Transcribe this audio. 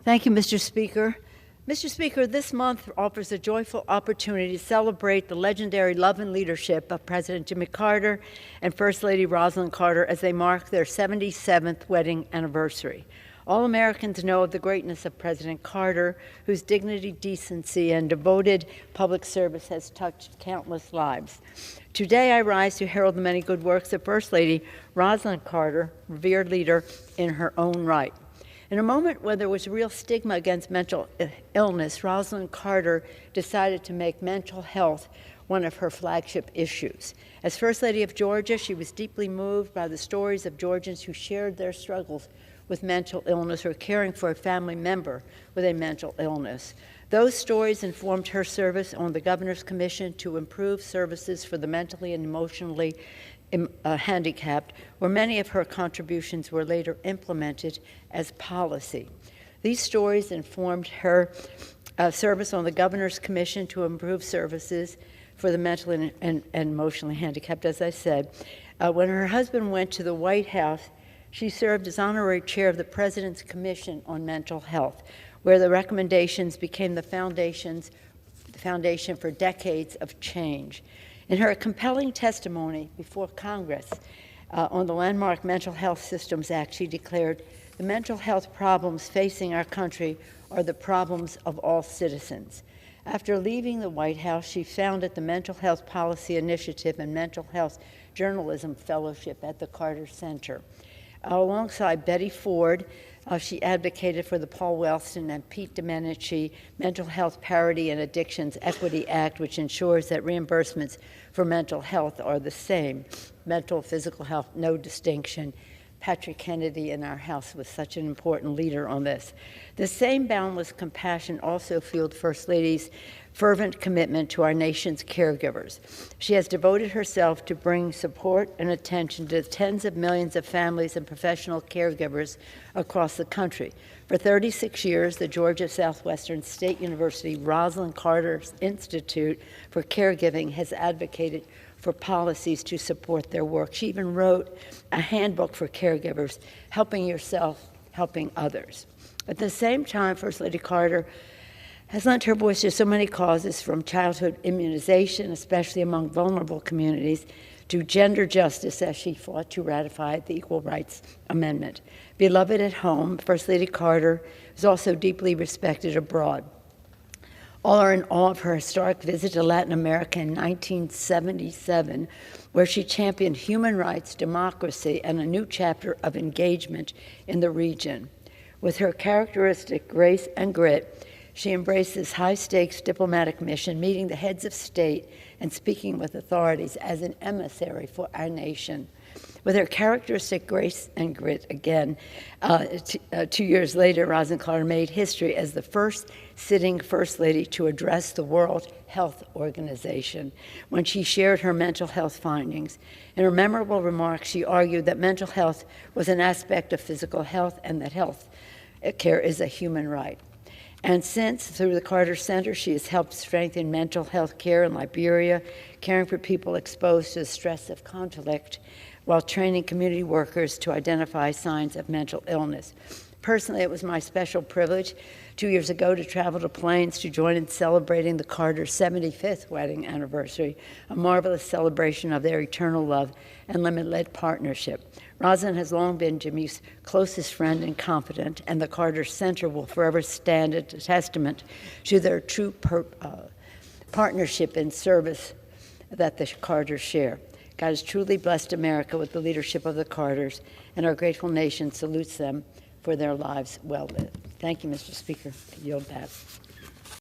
Thank you, Mr. Speaker. Mr. Speaker, this month offers a joyful opportunity to celebrate the legendary love and leadership of President Jimmy Carter and First Lady Rosalynn Carter as they mark their 77th wedding anniversary. All Americans know of the greatness of President Carter, whose dignity, decency, and devoted public service has touched countless lives. Today, I rise to herald the many good works of First Lady Rosalynn Carter, revered leader in her own right. In a moment when there was real stigma against mental illness, Rosalynn Carter decided to make mental health one of her flagship issues. As First Lady of Georgia, she was deeply moved by the stories of Georgians who shared their struggles with mental illness or caring for a family member with a mental illness. Those stories informed her service on the Governor's Commission to improve services for the mentally and emotionally handicapped, where many of her contributions were later implemented as policy. These stories informed her service on the Governor's Commission to improve services for the mentally and emotionally handicapped, as I said. When her husband went to the White House, she served as honorary chair of the President's Commission on Mental Health, where the recommendations became the foundation for decades of change. In her compelling testimony before Congress on the landmark Mental Health Systems Act, she declared, "The mental health problems facing our country are the problems of all citizens." After leaving the White House, she founded the Mental Health Policy Initiative and Mental Health Journalism Fellowship at the Carter Center. Alongside Betty Ford, she advocated for the Paul Wellstone and Pete Domenici Mental Health Parity and Addictions Equity Act, which ensures that reimbursements for mental health are the same. Mental, physical health, no distinction. Patrick Kennedy in our House was such an important leader on this. The same boundless compassion also fueled First Lady's fervent commitment to our nation's caregivers. She has devoted herself to bring support and attention to tens of millions of families and professional caregivers across the country. For 36 years, the Georgia Southwestern State University Rosalynn Carter Institute for Caregiving has advocated for policies to support their work. She even wrote a handbook for caregivers, Helping Yourself, Helping Others. At the same time, First Lady Carter has lent her voice to so many causes, from childhood immunization, especially among vulnerable communities, to gender justice as she fought to ratify the Equal Rights Amendment. Beloved at home, First Lady Carter is also deeply respected abroad. All are in awe of her historic visit to Latin America in 1977, where she championed human rights, democracy, and a new chapter of engagement in the region. With her characteristic grace and grit, she embraced this high-stakes diplomatic mission, meeting the heads of state and speaking with authorities as an emissary for our nation. With her characteristic grace and grit, again, 2 years later, Rosalynn Carter made history as the first sitting First Lady to address the World Health Organization when she shared her mental health findings. In her memorable remarks, she argued that mental health was an aspect of physical health and that health care is a human right. And since, through the Carter Center, she has helped strengthen mental health care in Liberia, caring for people exposed to the stress of conflict, while training community workers to identify signs of mental illness. Personally, it was my special privilege 2 years ago to travel to Plains to join in celebrating the Carter's 75th wedding anniversary, a marvelous celebration of their eternal love and limitless partnership. Rosalynn has long been Jimmy's closest friend and confidant, and the Carter Center will forever stand as a testament to their true partnership and service that the Carters share. God has truly blessed America with the leadership of the Carters, and our grateful nation salutes them for their lives well lived. Thank you, Mr. Speaker. I yield back.